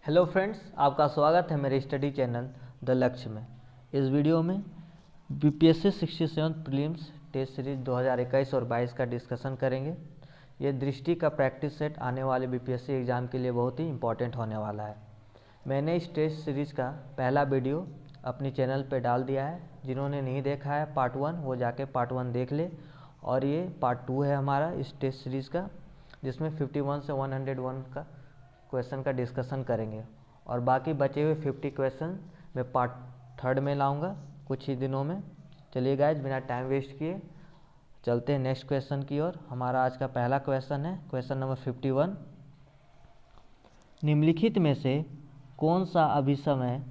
Hello friends, आपका स्वागत है मेरे स्टडी चैनल द लक्ष्य में। इस वीडियो में बीपीएससी 67 प्रीलिम्स टेस्ट सीरीज 2021 और 22 का डिस्कशन करेंगे। ये दृष्टि का प्रैक्टिस सेट आने वाले बीपीएससी एग्ज़ाम के लिए बहुत ही इंपॉर्टेंट होने वाला है। मैंने इस टेस्ट सीरीज़ का पहला वीडियो अपने चैनल पर डाल दिया है। जिन्होंने नहीं देखा है पार्ट 1, वो जाके पार्ट 1 देख ले। और ये पार्ट 2 है हमारा इस टेस्ट सीरीज़ का, जिसमें 51 से 101 का क्वेश्चन का डिस्कशन करेंगे। और बाकी बचे हुए 50 क्वेश्चन मैं पार्ट 3 में लाऊंगा कुछ ही दिनों में। चलिए गाइज, बिना टाइम वेस्ट किए चलते हैं नेक्स्ट क्वेश्चन की ओर। हमारा आज का पहला क्वेश्चन है क्वेश्चन नंबर 51। निम्नलिखित में से कौन सा अभिसमय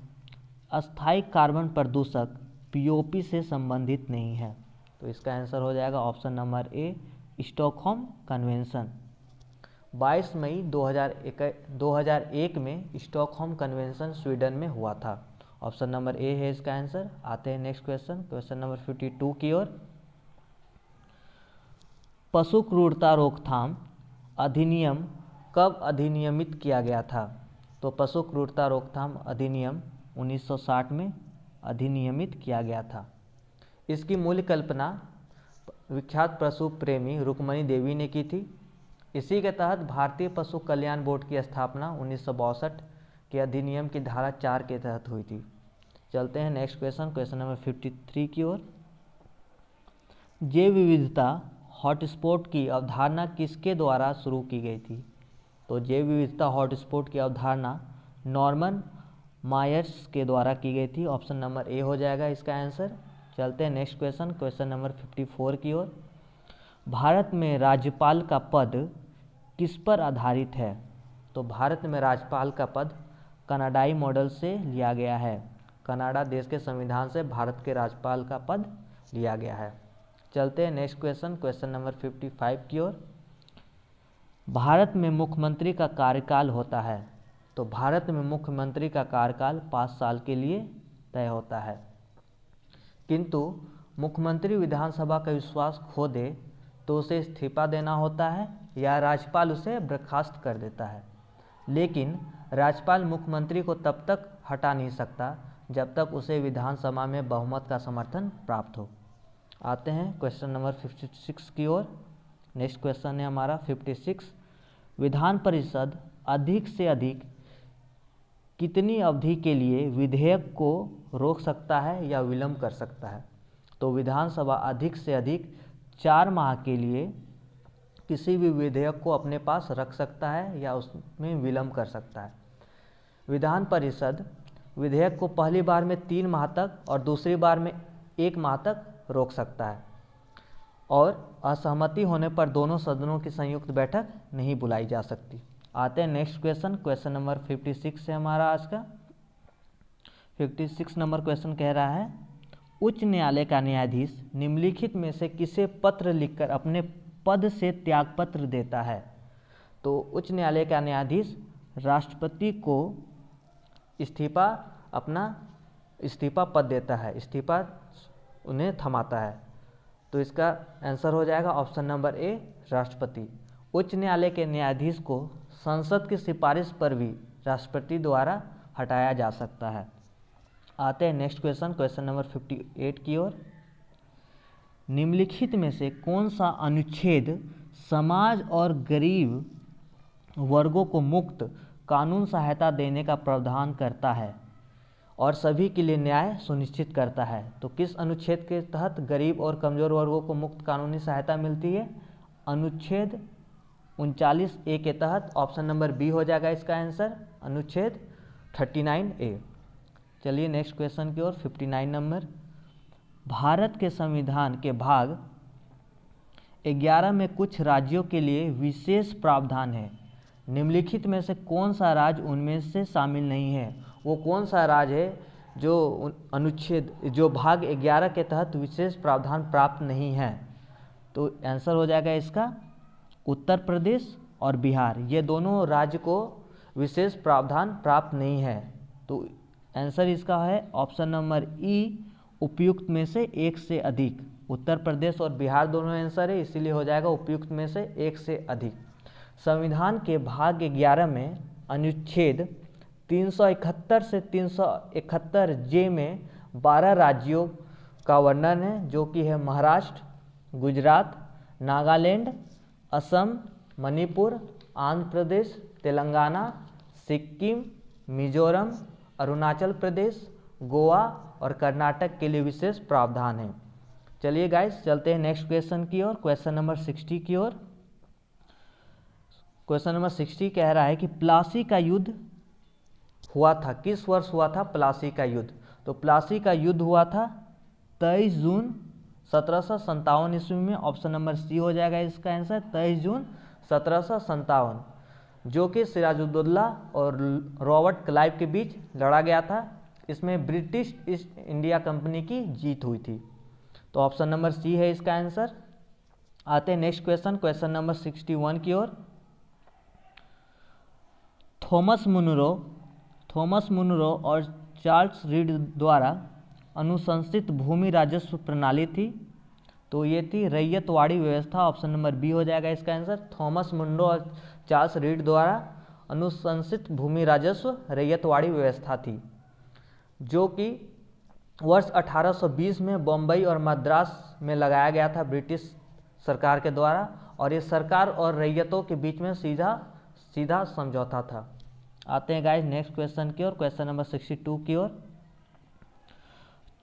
अस्थायी कार्बन प्रदूषक पीओपी से संबंधित नहीं है? तो इसका आंसर हो जाएगा option number A, Stockholm convention. 22 मई 2001 में स्टॉकहोम कन्वेंशन स्वीडन में हुआ था। ऑप्शन नंबर ए है इसका आंसर। आते हैं नेक्स्ट क्वेश्चन, क्वेश्चन नंबर 52 की ओर। पशु क्रूरता रोकथाम अधिनियम कब अधिनियमित किया गया था? तो पशु क्रूरता रोकथाम अधिनियम 1960 में अधिनियमित किया गया था। इसकी मूल कल्पना विख्यात पशु प्रेमी रुक्मणी देवी ने की थी। इसी के तहत भारतीय पशु कल्याण बोर्ड की स्थापना 1962 के अधिनियम की धारा 4 के तहत हुई थी। चलते हैं नेक्स्ट क्वेश्चन, क्वेश्चन नंबर 53 की ओर। जैव विविधता हॉटस्पॉट की अवधारणा किसके द्वारा शुरू की गई थी? तो जैव विविधता हॉटस्पॉट की अवधारणा नॉर्मन मायर्स के द्वारा की गई थी। ऑप्शन नंबर ए हो जाएगा इसका आंसर। चलते हैं नेक्स्ट क्वेश्चन, क्वेश्चन नंबर 54 की ओर। भारत में राज्यपाल का पद किस पर आधारित है? तो भारत में राज्यपाल का पद कनाडाई मॉडल से लिया गया है। कनाडा देश के संविधान से भारत के राज्यपाल का पद लिया गया है। चलते हैं नेक्स्ट क्वेश्चन, क्वेश्चन नंबर 55 की ओर। भारत में मुख्यमंत्री का कार्यकाल होता है। तो भारत में मुख्यमंत्री का कार्यकाल 5 साल के लिए तय होता है, किंतु मुख्यमंत्री विधानसभा का विश्वास खो दे तो उसे इस्तीफा देना होता है या राज्यपाल उसे बर्खास्त कर देता है। लेकिन राज्यपाल मुख्यमंत्री को तब तक हटा नहीं सकता जब तक उसे विधानसभा में बहुमत का समर्थन प्राप्त हो। आते हैं क्वेश्चन नंबर 56 की ओर। नेक्स्ट क्वेश्चन है हमारा 56। विधान परिषद अधिक से अधिक कितनी अवधि के लिए विधेयक को रोक सकता है या विलंब कर सकता है? तो विधानसभा अधिक से अधिक 4 माह के लिए किसी भी विधेयक को अपने पास रख सकता है या उसमें विलंब कर सकता है। विधान परिषद विधेयक को पहली बार में 3 माह तक और दूसरी बार में 1 माह तक रोक सकता है, और असहमति होने पर दोनों सदनों की संयुक्त बैठक नहीं बुलाई जा सकती। आते हैं नेक्स्ट क्वेश्चन, क्वेश्चन नंबर 56 है हमारा आज का। 56 नंबर क्वेश्चन कह रहा है, उच्च न्यायालय का न्यायाधीश निम्नलिखित में से किसे पत्र लिखकर अपने पद से त्यागपत्र देता है? तो उच्च न्यायालय का न्यायाधीश राष्ट्रपति को अपना इस्तीफा पद देता है, इस्तीफा उन्हें थमाता है। तो इसका आंसर हो जाएगा ऑप्शन नंबर ए, राष्ट्रपति। उच्च न्यायालय के न्यायाधीश को संसद की सिफारिश पर भी राष्ट्रपति द्वारा हटाया जा सकता है। आते हैं नेक्स्ट क्वेश्चन, क्वेश्चन नंबर 58 की ओर। निम्नलिखित में से कौन सा अनुच्छेद समाज और गरीब वर्गों को मुफ्त कानून सहायता देने का प्रावधान करता है और सभी के लिए न्याय सुनिश्चित करता है? तो किस अनुच्छेद के तहत गरीब और कमजोर वर्गों को मुफ्त कानूनी सहायता मिलती है? अनुच्छेद 39A के तहत। ऑप्शन नंबर बी हो जाएगा इसका आंसर, अनुच्छेद 39A। चलिए नेक्स्ट क्वेश्चन की ओर, 59 नंबर। भारत के संविधान के भाग 11 में कुछ राज्यों के लिए विशेष प्रावधान है। निम्नलिखित में से कौन सा राज्य उनमें से शामिल नहीं है? वो कौन सा राज्य है जो भाग 11 के तहत विशेष प्रावधान प्राप्त नहीं है? तो आंसर हो जाएगा इसका उत्तर प्रदेश और बिहार। ये दोनों राज्य को विशेष प्रावधान प्राप्त नहीं है। तो आंसर इसका है ऑप्शन नंबर ई, उपयुक्त में से एक से अधिक। उत्तर प्रदेश और बिहार दोनों आंसर है, इसीलिए हो जाएगा उपयुक्त में से एक से अधिक। संविधान के भाग 11 में अनुच्छेद 371 से 371 जे में 12 राज्यों का वर्णन है, जो कि है महाराष्ट्र, गुजरात, नागालैंड, असम, मणिपुर, आंध्र प्रदेश, तेलंगाना, सिक्किम, मिजोरम, अरुणाचल प्रदेश, गोवा और कर्नाटक के लिए विशेष प्रावधान है। चलिए गाइस चलते हैं नेक्स्ट क्वेश्चन की ओर, क्वेश्चन नंबर 60 की ओर। क्वेश्चन नंबर 60 कह रहा है कि प्लासी का युद्ध हुआ था, किस वर्ष हुआ था प्लासी का युद्ध? तो प्लासी का युद्ध हुआ था 23 जून 1757 ईस्वी में। ऑप्शन नंबर सी हो जाएगा इसका आंसर, 23 जून 1757, जो कि सिराजुद्दौला और रॉबर्ट क्लाइव के बीच लड़ा गया था। इसमें ब्रिटिश ईस्ट इंडिया कंपनी की जीत हुई थी। तो ऑप्शन नंबर सी है इसका आंसर। आते हैं नेक्स्ट क्वेश्चन, क्वेश्चन नंबर 61 की ओर। थॉमस मुनरो और चार्ल्स रीड द्वारा अनुशंसित भूमि राजस्व प्रणाली थी, तो ये थी रैयतवाड़ी व्यवस्था। ऑप्शन नंबर बी हो जाएगा इसका आंसर। थॉमस मुनरो और चार्ल्स रीड द्वारा अनुशंसित भूमि राजस्व रैयतवाड़ी व्यवस्था थी, जो कि वर्ष 1820 में बम्बई और मद्रास में लगाया गया था ब्रिटिश सरकार के द्वारा, और ये सरकार और रैयतों के बीच में सीधा समझौता था। आते हैं गाइस नेक्स्ट क्वेश्चन की ओर, क्वेश्चन नंबर 62 की ओर।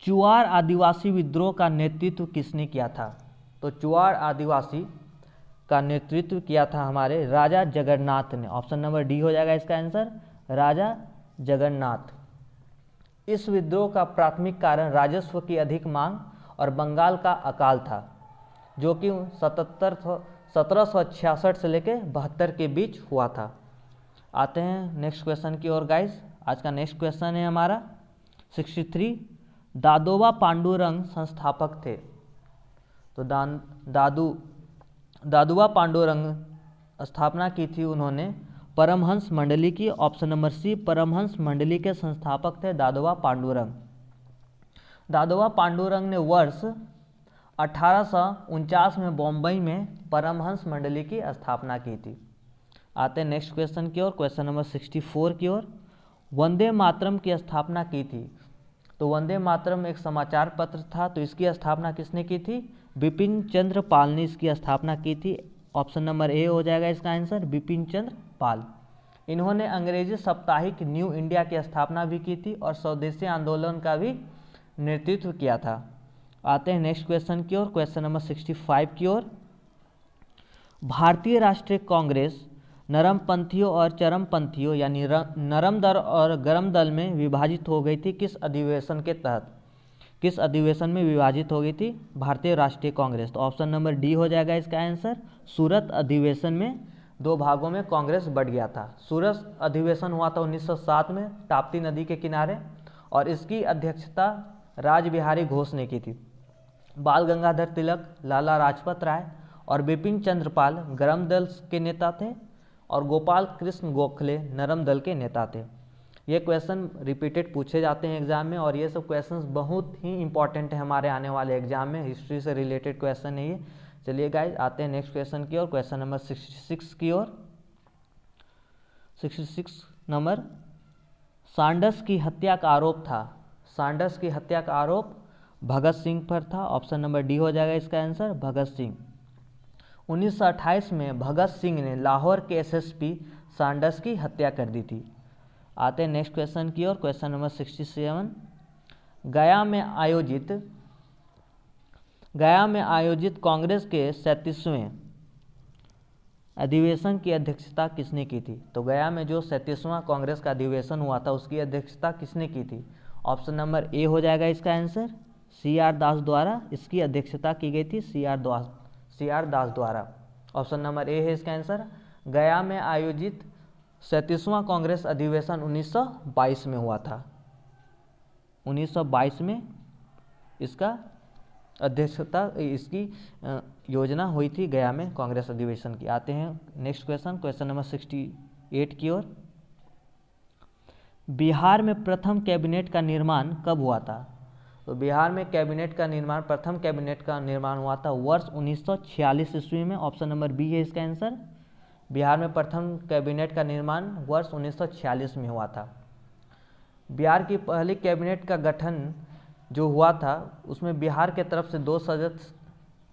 चुआर आदिवासी विद्रोह का नेतृत्व किसने किया था? तो चुआर आदिवासी का नेतृत्व किया था हमारे राजा जगन्नाथ ने। ऑप्शन नंबर डी हो जाएगा इसका आंसर, राजा जगन्नाथ। इस विद्रोह का प्राथमिक कारण राजस्व की अधिक मांग और बंगाल का अकाल था, जो कि 1766 से लेकर 72 के बीच हुआ था। आते हैं नेक्स्ट क्वेश्चन की ओर गाइस। आज का नेक्स्ट क्वेश्चन है हमारा 63। दादोबा पांडुरंग संस्थापक थे, तो दादोबा पांडुरंग स्थापना की थी उन्होंने परमहंस मंडली की। ऑप्शन नंबर सी, परमहंस मंडली के संस्थापक थे दादोबा पांडुरंग। दादोबा पांडुरंग ने वर्ष 1849 में बॉम्बई में परमहंस मंडली की स्थापना की थी। आते हैं नेक्स्ट क्वेश्चन की ओर, क्वेश्चन नंबर 64 की ओर। वंदे मातरम की स्थापना की थी, तो वंदे मातरम एक समाचार पत्र था, तो इसकी स्थापना किसने की थी? बिपिन चंद्र पाल ने इसकी स्थापना की थी। ऑप्शन नंबर ए हो जाएगा इसका आंसर, बिपिन चंद्र पाल। इन्होंने अंग्रेजी साप्ताहिक न्यू इंडिया की स्थापना भी की थी और स्वदेशी आंदोलन का भी नेतृत्व किया था। आते हैं नेक्स्ट क्वेश्चन की ओर, क्वेश्चन नंबर 65 की ओर। भारतीय राष्ट्रीय कांग्रेस नरमपंथियों और चरमपंथियों यानी नरम दल और गरम दल में विभाजित हो गई थी। किस अधिवेशन के तहत, किस अधिवेशन में विभाजित हो गई थी भारतीय राष्ट्रीय कांग्रेस? तो ऑप्शन नंबर डी हो जाएगा इसका आंसर, सूरत अधिवेशन में 2 भागों में कांग्रेस बट गया था। सूरत अधिवेशन हुआ था 1907 में ताप्ती नदी के किनारे, और इसकी अध्यक्षता राजबिहारी घोष ने की थी। बाल गंगाधर तिलक, लाला लाजपत राय और बिपिन चंद्र पाल गरम दल के नेता थे, और गोपाल कृष्ण गोखले नरम दल के नेता थे। ये क्वेश्चन रिपीटेड पूछे जाते हैं एग्जाम में, और ये सब क्वेश्चंस बहुत ही इंपॉर्टेंट है हमारे आने वाले एग्जाम में। हिस्ट्री से रिलेटेड क्वेश्चन है ये। चलिए गाइज आते हैं नेक्स्ट क्वेश्चन की ओर, क्वेश्चन नंबर 66 की ओर। 66 नंबर, सांडस की हत्या का आरोप था। सांडस की हत्या का आरोप भगत सिंह पर था। ऑप्शन नंबर डी हो जाएगा इसका आंसर, भगत सिंह। 1928 में भगत सिंह ने लाहौर के एसएसपी सांडस की हत्या कर दी थी। आते हैं नेक्स्ट क्वेश्चन की ओर, क्वेश्चन नंबर 67। गया में आयोजित कांग्रेस के 37वें अधिवेशन की अध्यक्षता किसने की थी? तो गया में जो 37वां कांग्रेस का अधिवेशन हुआ था उसकी अध्यक्षता किसने की थी? ऑप्शन नंबर ए हो जाएगा इसका आंसर, CR दास द्वारा इसकी अध्यक्षता की गई थी, CR दास द्वारा। ऑप्शन नंबर ए है इसका आंसर। गया में आयोजित 37वां कांग्रेस अधिवेशन 1922 में हुआ था। 1922 में इसका अध्यक्षता, इसकी योजना हुई थी गया में कांग्रेस अधिवेशन की। आते हैं नेक्स्ट क्वेश्चन, क्वेश्चन नंबर 68 की ओर। बिहार में प्रथम कैबिनेट का निर्माण कब हुआ था? तो बिहार में कैबिनेट का निर्माण, प्रथम कैबिनेट का निर्माण हुआ था वर्ष 1946 ईस्वी में। ऑप्शन नंबर बी है इसका आंसर। बिहार में प्रथम कैबिनेट का निर्माण वर्ष 1946 में हुआ था। बिहार की पहली कैबिनेट का गठन जो हुआ था उसमें बिहार के तरफ से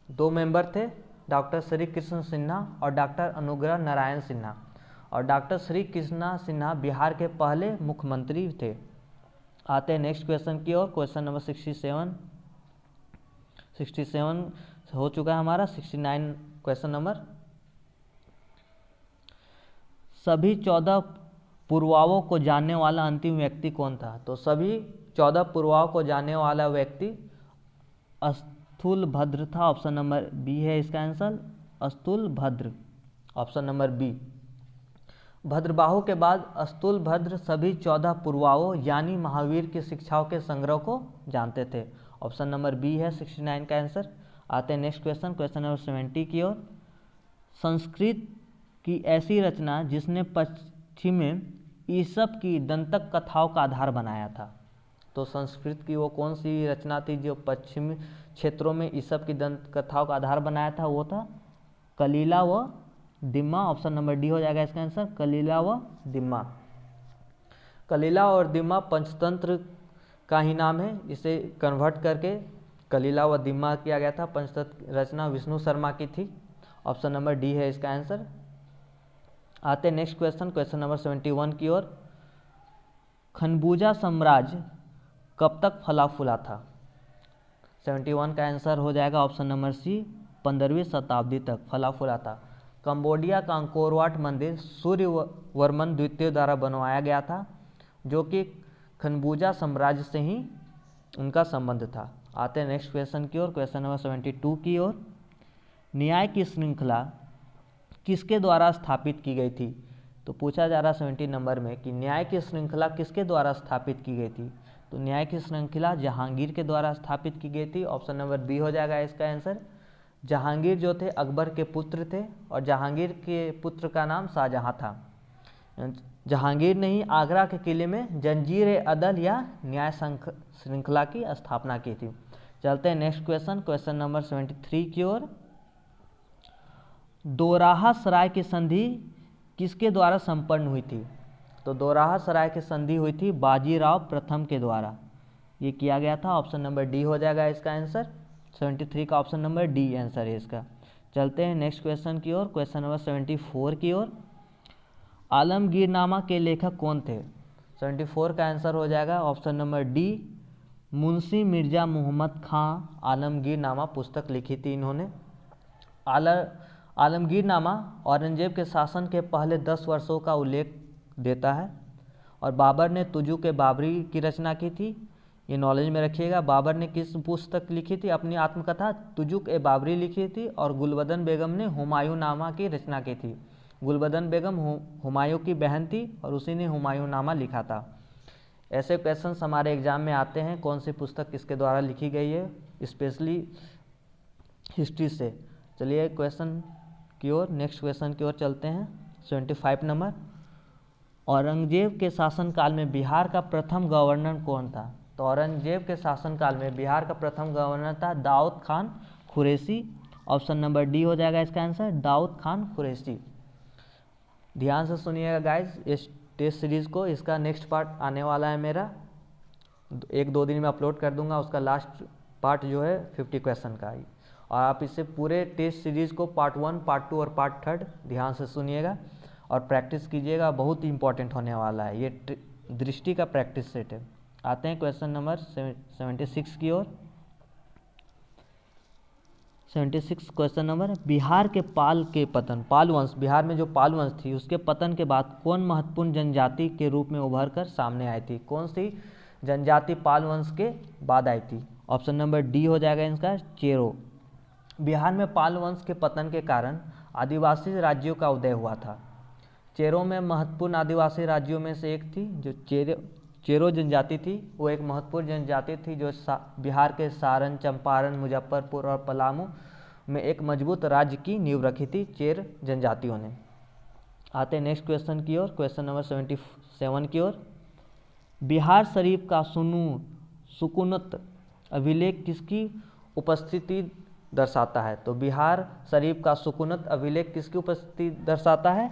दो मेंबर थे, डॉक्टर श्री कृष्ण सिन्हा और डॉक्टर अनुग्रह नारायण सिन्हा। और डॉक्टर श्री कृष्णा सिन्हा बिहार के पहले मुख्यमंत्री थे। आते हैं नेक्स्ट क्वेश्चन की ओर। क्वेश्चन नंबर 67 हो चुका है हमारा। 69 क्वेश्चन नंबर, सभी 14 पुरवाओं को जानने वाला अंतिम व्यक्ति कौन था? तो सभी 14 पुरवाओं को जानने वाला व्यक्ति स्थूलभद्र था। ऑप्शन नंबर बी है इसका answer, Sthulabhadra, option number B. Bhadrabahu के बाद स्थूलभद्र सभी 14 पुरवाओं यानी महावीर की शिक्षाओं के संग्रह को जानते थे। ऑप्शन नंबर बी है 69 का आंसर। आते हैं नेक्स्ट क्वेश्चन, क्वेश्चन नंबर 70 की ओर। संस्कृत की ऐसी रचना जिसने पश्चिम में ईसप की दंतक कथाओं का आधार बनाया था। तो संस्कृत की वो कौन सी रचना थी जो पश्चिमी क्षेत्रों में ईसप की दंत कथाओं का आधार बनाया था? वो था कलीला व दिम्मा। ऑप्शन नंबर डी हो जाएगा इसका आंसर, कलीला व दिम्मा। कलीला और दिम्मा पंचतंत्र का ही नाम है, इसे कन्वर्ट करके कलीला व दिम्मा किया गया था। पंचतंत्र रचना विष्णु शर्मा की थी। ऑप्शन नंबर डी है इसका आंसर। आते हैं नेक्स्ट क्वेश्चन, क्वेश्चन नंबर 71 की ओर। खनबूजा साम्राज्य कब तक फला फूला था? 71 का आंसर हो जाएगा ऑप्शन नंबर सी, 15वीं शताब्दी तक फला फूला था। कंबोडिया का अंकोरवाट मंदिर सूर्यवर्मन द्वितीय द्वारा बनवाया गया था, जो कि खनबूजा साम्राज्य से ही उनका संबंध था। आते हैं नेक्स्ट क्वेश्चन की ओर, क्वेश्चन नंबर 72 की ओर। न्याय की श्रृंखला किसके द्वारा स्थापित की गई थी? तो पूछा जा रहा 70 नंबर में कि न्याय की श्रृंखला किसके द्वारा स्थापित की गई थी? तो न्याय की श्रृंखला जहांगीर के द्वारा स्थापित की गई थी। ऑप्शन नंबर बी हो जाएगा इसका आंसर। जहांगीर जो थे अकबर के पुत्र थे और जहांगीर के पुत्र का नाम शाहजहां था। जहांगीर ने ही आगरा के किले में जंजीर अदल या न्याय श्रृंखला की स्थापना की थी। चलते हैं नेक्स्ट क्वेश्चन, क्वेश्चन नंबर 73 की ओर। दोराहा सराय की संधि किसके द्वारा संपन्न हुई थी? तो दोराहा सराय की संधि हुई थी बाजीराव प्रथम के द्वारा, ये किया गया था। ऑप्शन नंबर डी हो जाएगा इसका आंसर। 73 का ऑप्शन नंबर डी आंसर है इसका। चलते हैं नेक्स्ट क्वेश्चन की ओर, क्वेश्चन नंबर 74 की ओर। आलमगीरनामा के लेखक कौन थे? 74 का आंसर हो जाएगा option number d, Munshi Mirza Mohammad Khan Alamgirnama पुस्तक लिखी थी इन्होंने। आलमगीरनामा औरंगजेब के शासन के पहले 10 वर्षों का उल्लेख देता है और बाबर ने तुजुक ए बाबरी की रचना की थी। ये नॉलेज में रखिएगा। बाबर ने किस पुस्तक लिखी थी? अपनी आत्मकथा तुजुक ए बाबरी लिखी थी और गुलबदन बेगम ने हुमायूं नामा की रचना की थी। गुलबदन बेगम हुमायूं की बहन थी और उसी ने हुमायूं नामा लिखा था। ऐसे क्वेश्चंस हमारे एग्जाम में आते हैं, कौन सी पुस्तक किसके द्वारा लिखी गई है, स्पेशली हिस्ट्री से। चलिए क्वेश्चन की ओर, नेक्स्ट क्वेश्चन की ओर चलते हैं। 75 नंबर। औरंगजेब के शासनकाल में बिहार का प्रथम गवर्नर कौन था? तो औरंगजेब के शासनकाल में बिहार का प्रथम गवर्नर था Daud Khan Qureshi. Option number D हो जाएगा इसका आंसर, दाऊद खान कुरैशी। ध्यान से सुनिएगा गाइज इस टेस्ट सीरीज़ को। इसका नेक्स्ट पार्ट आने वाला है मेरा, 1-2 दिन में अपलोड कर दूंगा। उसका लास्ट पार्ट जो है 50 क्वेश्चन का ही। और आप इसे पूरे टेस्ट सीरीज़ को पार्ट 1, पार्ट 2 और पार्ट 3 ध्यान से सुनिएगा और प्रैक्टिस कीजिएगा। बहुत ही इंपॉर्टेंट होने वाला है, ये दृष्टि का प्रैक्टिस सेट है। आते हैं क्वेश्चन नंबर 76 की ओर। 76 क्वेश्चन नंबर। बिहार के पाल वंश, बिहार में जो पाल वंश थी उसके पतन के बाद कौन महत्वपूर्ण जनजाति के रूप में उभर कर सामने आई थी? कौन सी जनजाति पाल वंश के बाद आई थी? ऑप्शन नंबर डी हो जाएगा इसका, चेरो। बिहार में पाल वंश के पतन के कारण आदिवासी राज्यों का उदय हुआ था। चेरो में महत्वपूर्ण आदिवासी राज्यों में से एक थी जो चेरो जनजाति थी। वो एक महत्वपूर्ण जनजाति थी जो बिहार के सारण, चंपारण, मुजफ्फरपुर और पलामू में एक मजबूत राज्य की नींव रखी थी चेर जनजातियों ने। आते हैं नेक्स्ट क्वेश्चन की ओर, क्वेश्चन नंबर 77 की ओर। बिहार शरीफ का सुकूनत अभिलेख किसकी उपस्थिति दर्शाता है? तो बिहार शरीफ का सुकूनत अभिलेख किसकी उपस्थिति दर्शाता है?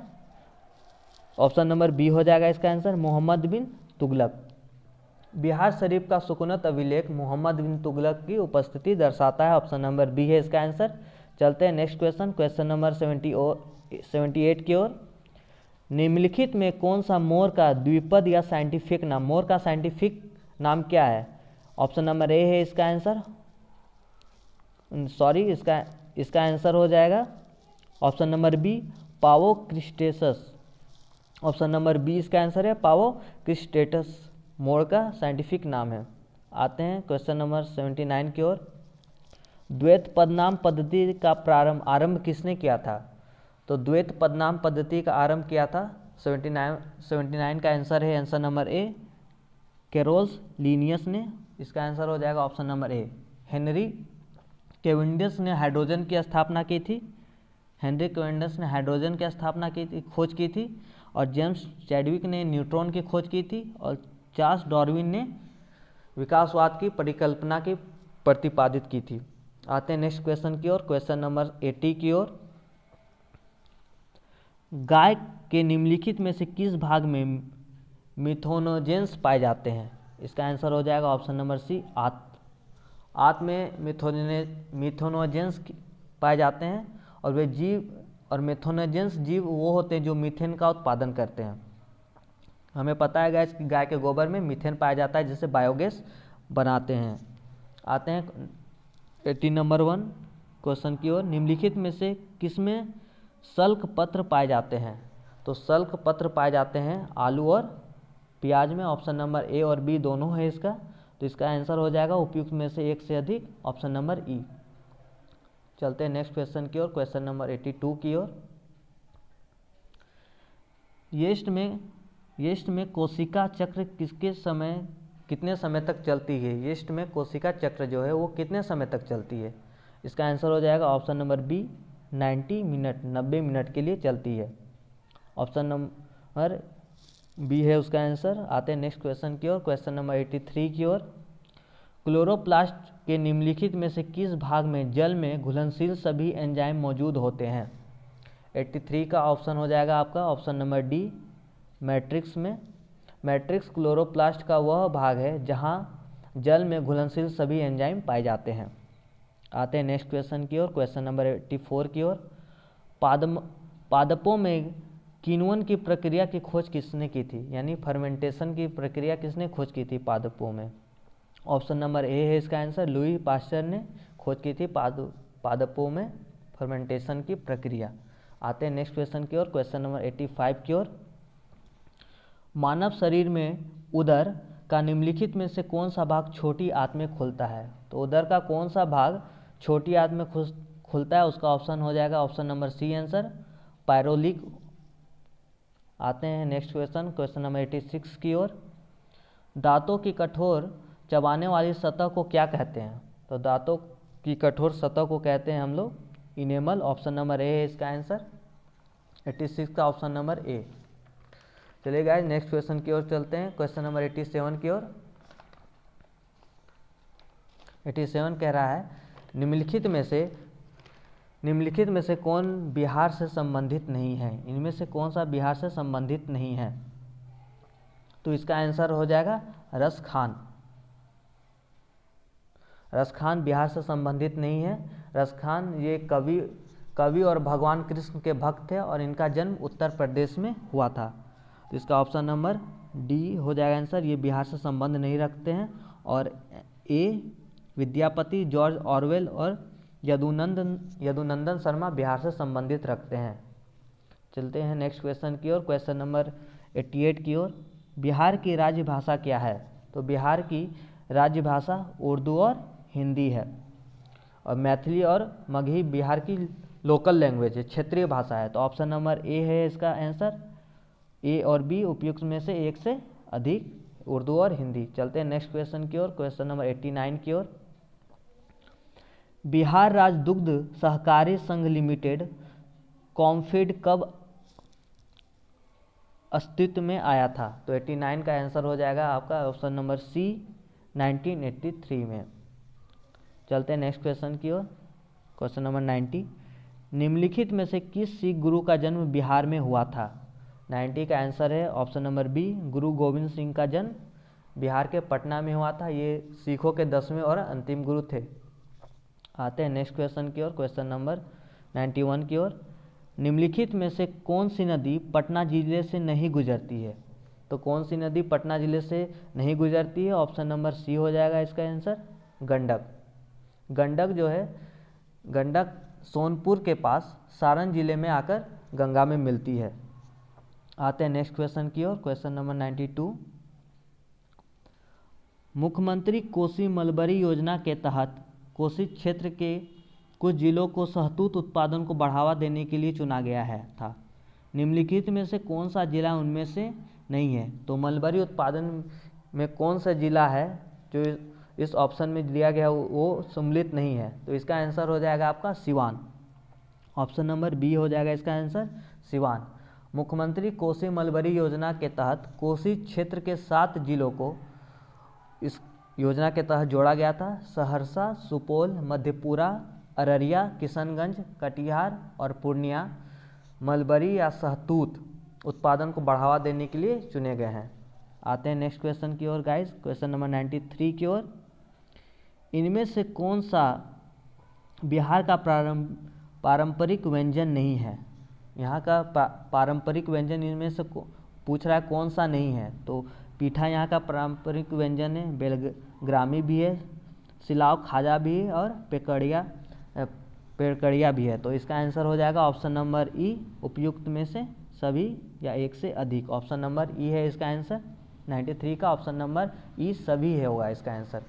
ऑप्शन नंबर बी हो जाएगा इसका आंसर, मोहम्मद बिन तुगलक। बिहार शरीफ का सुकूनत अभिलेख मोहम्मद बिन तुगलक की उपस्थिति दर्शाता है। ऑप्शन नंबर बी है इसका आंसर। चलते हैं नेक्स्ट क्वेश्चन, क्वेश्चन नंबर 78 की ओर। निम्नलिखित में कौन सा मोर का द्विपद या साइंटिफिक नाम, मोर का साइंटिफिक नाम क्या है? ऑप्शन नंबर ए है इसका आंसर, सॉरी इसका आंसर हो जाएगा ऑप्शन नंबर बी, पावो क्रिस्टेसस। ऑप्शन नंबर बी इसका आंसर है, पावो क्रिस्टेटस मोर का साइंटिफिक नाम है। आते हैं क्वेश्चन नंबर 79 की ओर। द्वैत पदनाम पद्धति का आरंभ किसने किया था? तो द्वैत पदनाम पद्धति का आरंभ किया था 79 का आंसर है, answer number A, carols Linnaeus ने। इसका आंसर हो जाएगा option number A. Henry Cavendish ने हाइड्रोजन की स्थापना की थी, हेनरी कैवेंडिश ने हाइड्रोजन की स्थापना की थी, खोज की थी। और जेम्स चैडविक ने न्यूट्रॉन की खोज की थी। और चार्ल्स डार्विन ने विकासवाद की परिकल्पना की प्रतिपादित की थी। आते हैं नेक्स्ट क्वेश्चन की ओर, क्वेश्चन नंबर 80 की ओर। गाय के निम्नलिखित में से किस भाग में मिथोनोजेंस पाए जाते हैं? इसका आंसर हो जाएगा ऑप्शन नंबर सी, आंत में मिथोनोजेंस पाए जाते हैं। और वे जीव और मिथोनोजेंस जीव वो होते हैं जो मीथेन का उत्पादन करते हैं। हमें पता है गैस कि गाय के गोबर में मीथेन पाया जाता है जिससे बायोगैस बनाते हैं। आते हैं 80 नंबर 1 क्वेश्चन की ओर। निम्नलिखित में से किसमें सल्क पत्र पाए जाते हैं? तो सल्क पत्र पाए जाते हैं आलू और प्याज में। ऑप्शन नंबर ए और बी दोनों है इसका, तो इसका आंसर हो जाएगा उपयुक्त में से एक से अधिक, ऑप्शन नंबर ई। चलते हैं नेक्स्ट क्वेश्चन की ओर, क्वेश्चन नंबर 82 की ओर। यीस्ट में कोशिका चक्र कितने समय तक चलती है? यीस्ट में कोशिका चक्र जो है वो कितने समय तक चलती है? इसका आंसर हो जाएगा ऑप्शन नंबर बी, 90 मिनट के लिए चलती है। ऑप्शन नंबर बी है उसका आंसर। आते हैं नेक्स्ट क्वेश्चन की ओर, क्वेश्चन नंबर 83 की ओर। क्लोरोप्लास्ट के निम्नलिखित में से किस भाग में जल में घुलनशील सभी एंजाइम मौजूद होते हैं? 83 का ऑप्शन हो जाएगा आपका ऑप्शन नंबर डी, मैट्रिक्स में। मैट्रिक्स क्लोरोप्लास्ट का वह भाग है जहां जल में घुलनशील सभी एंजाइम पाए जाते हैं। आते हैं नेक्स्ट क्वेश्चन की ओर, क्वेश्चन नंबर 84 की ओर। पादपों में किण्वन की प्रक्रिया की खोज किसने की थी? यानी फर्मेंटेशन की प्रक्रिया किसने खोज की थी पादपों में? ऑप्शन नंबर ए है इसका आंसर, लुई पास्चर ने खोज की थी पादपों में फर्मेंटेशन की प्रक्रिया। आते हैं नेक्स्ट क्वेश्चन की ओर, क्वेश्चन नंबर 85 की ओर। मानव शरीर में उदर का निम्नलिखित में से कौन सा भाग छोटी आंत में खुलता है? तो उदर का कौन सा भाग छोटी आंत में खुलता है? उसका ऑप्शन हो जाएगा ऑप्शन नंबर सी आंसर, पायरोलिक। आते हैं नेक्स्ट क्वेश्चन, क्वेश्चन नंबर 86 की ओर। दांतों की कठोर चबाने वाली सतह को क्या कहते हैं? तो दांतों की कठोर सतह को कहते हैं हम लोग इनेमल। ऑप्शन नंबर ए है इसका आंसर, 86 का ऑप्शन नंबर ए। चलिए गाइस नेक्स्ट क्वेश्चन की ओर चलते हैं, क्वेश्चन नंबर 87 की ओर। 87 कह रहा है निम्नलिखित में से कौन बिहार से संबंधित नहीं है? इनमें से कौन सा बिहार से संबंधित नहीं है? तो इसका आंसर हो जाएगा रसखान। रसखान बिहार से संबंधित नहीं है। रसखान ये कवि और भगवान कृष्ण के भक्त थे और इनका जन्म उत्तर प्रदेश में हुआ था। तो इसका ऑप्शन नंबर डी हो जाएगा आंसर, ये बिहार से संबंध नहीं रखते हैं। और ए विद्यापति, जॉर्ज ऑरवेल और यदुनंदन शर्मा बिहार से संबंधित रखते हैं। चलते हैं नेक्स्ट क्वेश्चन की ओर, क्वेश्चन नंबर 88 की ओर। बिहार की राज्य भाषा क्या है? तो बिहार की राज्य भाषा उर्दू और हिंदी है। और मैथिली और मगही बिहार की लोकल लैंग्वेज है, क्षेत्रीय भाषा है। तो ऑप्शन नंबर ए है इसका आंसर, ए और बी उपयुक्त में से एक से अधिक, उर्दू और हिंदी। चलते हैं नेक्स्ट क्वेश्चन की ओर, क्वेश्चन नंबर 89 की ओर। बिहार राज्य दुग्ध सहकारी संघ लिमिटेड कॉम्फेड कब अस्तित्व में आया था? तो 89 का आंसर हो जाएगा आपका ऑप्शन नंबर सी, 1983 में। चलते हैं नेक्स्ट क्वेश्चन की ओर, क्वेश्चन नंबर 90। निम्नलिखित में से किस सिख गुरु का जन्म बिहार में हुआ था? 90 का आंसर है ऑप्शन नंबर बी, गुरु गोविंद सिंह का जन्म बिहार के पटना में हुआ था। ये सिखों के 10वें और अंतिम गुरु थे। आते हैं नेक्स्ट क्वेश्चन की ओर, क्वेश्चन नंबर 91 की ओर। निम्नलिखित में से कौन सी नदी पटना जिले से नहीं गुजरती है? तो कौन सी नदी पटना जिले से नहीं गुजरती है? ऑप्शन नंबर सी हो जाएगा इसका आंसर, गंडक। गंडक जो है, गंडक सोनपुर के पास सारण जिले में आकर गंगा में मिलती है। आते हैं नेक्स्ट क्वेश्चन की ओर, क्वेश्चन नंबर 92। मुख्यमंत्री कोसी मलबरी योजना के तहत कोसी क्षेत्र के कुछ जिलों को शहतूत उत्पादन को बढ़ावा देने के लिए चुना गया है था। निम्नलिखित में से कौन सा जिला उनमें से नहीं है? तो मलबरी उत्पादन में कौन सा जिला है जो इस ऑप्शन में दिया गया वो सम्मिलित नहीं है? तो इसका आंसर हो जाएगा आपका सिवान। ऑप्शन नंबर बी हो जाएगा इसका आंसर, सिवान। मुख्यमंत्री कोसी मलबरी योजना के तहत कोसी क्षेत्र के 7 जिलों को इस योजना के तहत जोड़ा गया था। सहरसा, सुपौल, मधेपुरा, अररिया, किशनगंज, कटिहार और पूर्णिया मलबरी या शहतूत उत्पादन को बढ़ावा देने के लिए चुने गए हैं। आते हैं नेक्स्ट क्वेश्चन की ओर गाइस, क्वेश्चन नंबर 93 की ओर। इनमें से कौन सा बिहार का पारंपरिक व्यंजन नहीं है? यहाँ का पारंपरिक व्यंजन इनमें से पूछ रहा है कौन सा नहीं है? तो पीठा यहाँ का पारंपरिक व्यंजन है, बेलग्रामी भी है, सिलाव खाजा भी है और पेड़कड़िया भी है। तो इसका आंसर हो जाएगा ऑप्शन नंबर ई, उपयुक्त में से सभी या एक से अधिक। ऑप्शन नंबर ई है इसका आंसर। 93 का ऑप्शन नंबर ई सभी है होगा इसका आंसर।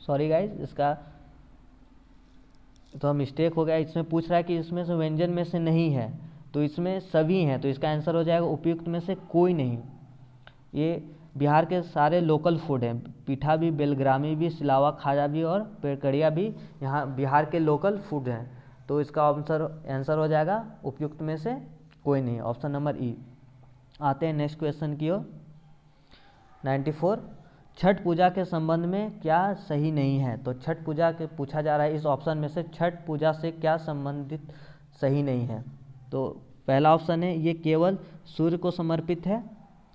सॉरी गाइज, इसका तो मिस्टेक हो गया। इसमें पूछ रहा है कि इसमें से व्यंजन में से नहीं है, तो इसमें सभी हैं। तो इसका आंसर हो जाएगा उपयुक्त में से कोई नहीं। ये बिहार के सारे लोकल फूड हैं। पीठा भी, बेलग्रामी भी, सिलावा खाजा भी और पेड़कड़िया भी यहाँ बिहार के लोकल फूड हैं। तो इसका आंसर हो जाएगा उपयुक्त में से कोई नहीं, ऑप्शन नंबर ई। आते हैं नेक्स्ट क्वेश्चन की ओर, 94। छठ पूजा के संबंध में क्या सही नहीं है? तो छठ पूजा के पूछा जा रहा है इस ऑप्शन में से छठ पूजा से क्या संबंधित सही नहीं है? तो पहला ऑप्शन है ये केवल सूर्य को समर्पित है।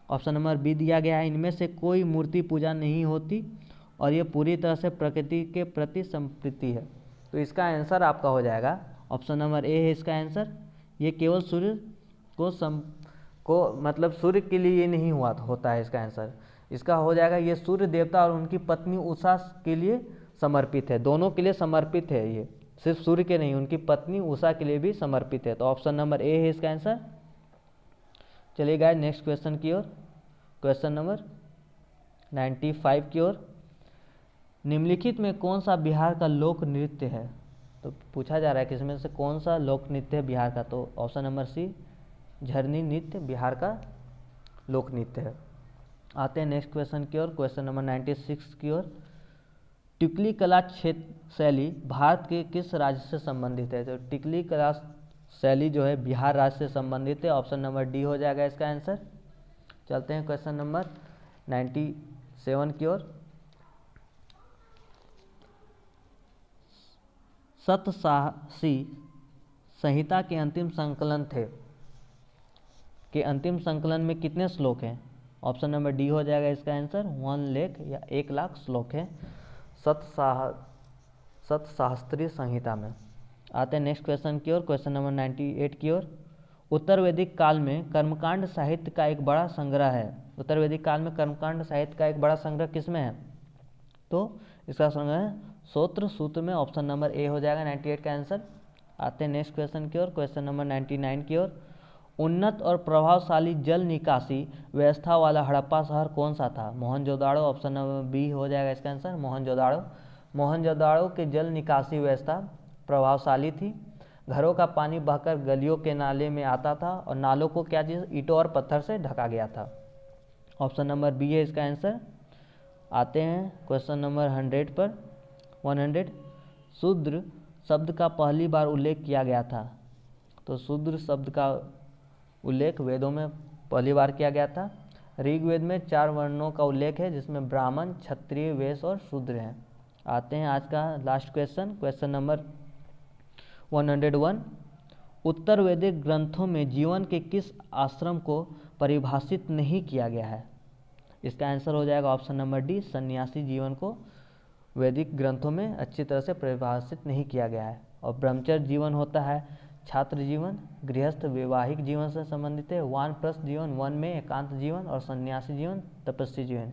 ऑप्शन नंबर बी दिया गया है इनमें से कोई मूर्ति पूजा नहीं होती और ये पूरी तरह से प्रकृति के प्रति समर्पित है। तो इसका आंसर आपका हो जाएगा ऑप्शन नंबर ए है इसका आंसर। ये केवल सूर्य को मतलब सूर्य के लिए ये नहीं होता है इसका आंसर। इसका हो जाएगा ये सूर्य देवता और उनकी पत्नी उषा के लिए समर्पित है, दोनों के लिए समर्पित है। ये सिर्फ सूर्य के नहीं, उनकी पत्नी उषा के लिए भी समर्पित है। तो ऑप्शन नंबर ए है इसका आंसर। चलिए गाइस नेक्स्ट क्वेश्चन की ओर, क्वेश्चन नंबर 95 की ओर। निम्नलिखित में कौन सा बिहार का लोक नृत्य है? तो पूछा जा रहा है कि इसमें से कौन सा लोक नृत्य है बिहार का? तो ऑप्शन नंबर सी, झरनी नृत्य बिहार का लोक नृत्य है। आते हैं नेक्स्ट क्वेश्चन की ओर, क्वेश्चन नंबर 96 की ओर। टिकली कला क्षेत्र शैली भारत के किस राज्य से संबंधित है? तो टिकली कला शैली जो है बिहार राज्य से संबंधित है। ऑप्शन नंबर डी हो जाएगा इसका आंसर। चलते हैं क्वेश्चन नंबर 97 की ओर। सप्तसाहसी संहिता के अंतिम संकलन थे के अंतिम संकलन में कितने श्लोक हैं? ऑप्शन नंबर डी हो जाएगा इसका आंसर। 1 लाख या 1 लाख श्लोक है सप्तशास्त्रीय संहिता में। आते हैं नेक्स्ट क्वेश्चन की ओर, क्वेश्चन नंबर 98 की ओर। उत्तर वैदिक काल में कर्मकांड साहित्य का एक बड़ा संग्रह है। उत्तर वैदिक काल में कर्मकांड साहित्य का एक बड़ा संग्रह किसमें है? तो इसका संग्रह है सूत्र में। ऑप्शन नंबर ए हो जाएगा 98 का आंसर। आते हैं नेक्स्ट क्वेश्चन की ओर, क्वेश्चन नंबर 99 की ओर। उन्नत और प्रभावशाली जल निकासी व्यवस्था वाला हड़प्पा शहर कौन सा था? मोहनजोदाड़ो। ऑप्शन नंबर बी हो जाएगा इसका आंसर, मोहनजोदाड़ो। मोहनजोदाड़ो के जल निकासी व्यवस्था प्रभावशाली थी। घरों का पानी बहकर गलियों के नाले में आता था और नालों को क्या चीज़, ईंटों और पत्थर से ढका गया था। ऑप्शन नंबर बी है इसका आंसर। आते हैं क्वेश्चन नंबर 100 पर। 100 शूद्र शब्द का पहली बार उल्लेख किया गया था। तो शूद्र शब्द का उल्लेख वेदों में पहली बार किया गया था। ऋग्वेद में 4 वर्णों का उल्लेख है जिसमें ब्राह्मण, क्षत्रिय, वैश्य और शूद्र हैं। आते हैं आज का लास्ट क्वेश्चन, क्वेश्चन नंबर 101। उत्तर वैदिक ग्रंथों में जीवन के किस आश्रम को परिभाषित नहीं किया गया है। इसका आंसर हो जाएगा ऑप्शन नंबर डी, सन्यासी जीवन को वैदिक ग्रंथों में अच्छी तरह से परिभाषित नहीं किया गया है। और ब्रह्मचर्य जीवन होता है छात्र जीवन, गृहस्थ वैवाहिक जीवन से संबंधित है, वानप्रस्थ जीवन वन में एकांत जीवन, और सन्यासी जीवन तपस्वी जीवन।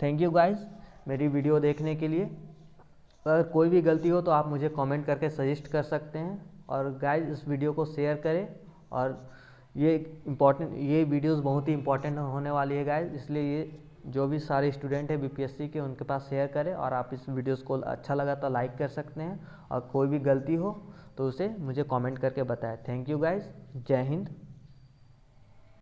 थैंक यू गाइस मेरी वीडियो देखने के लिए। अगर कोई भी गलती हो तो आप मुझे कमेंट करके सजेस्ट कर सकते हैं। और गाइस इस वीडियो को शेयर करें, और ये वीडियोस बहुत ही इंपॉर्टेंट होने वाली है गाइस, इसलिए ये जो भी सारे स्टूडेंट है बीपीएससी के उनके पास शेयर करें। और आप इस वीडियोस को अच्छा लगा तो लाइक कर सकते हैं, और कोई भी गलती हो तो उसे मुझे कमेंट करके बताएं। थैंक यू गाइस, जय हिंद।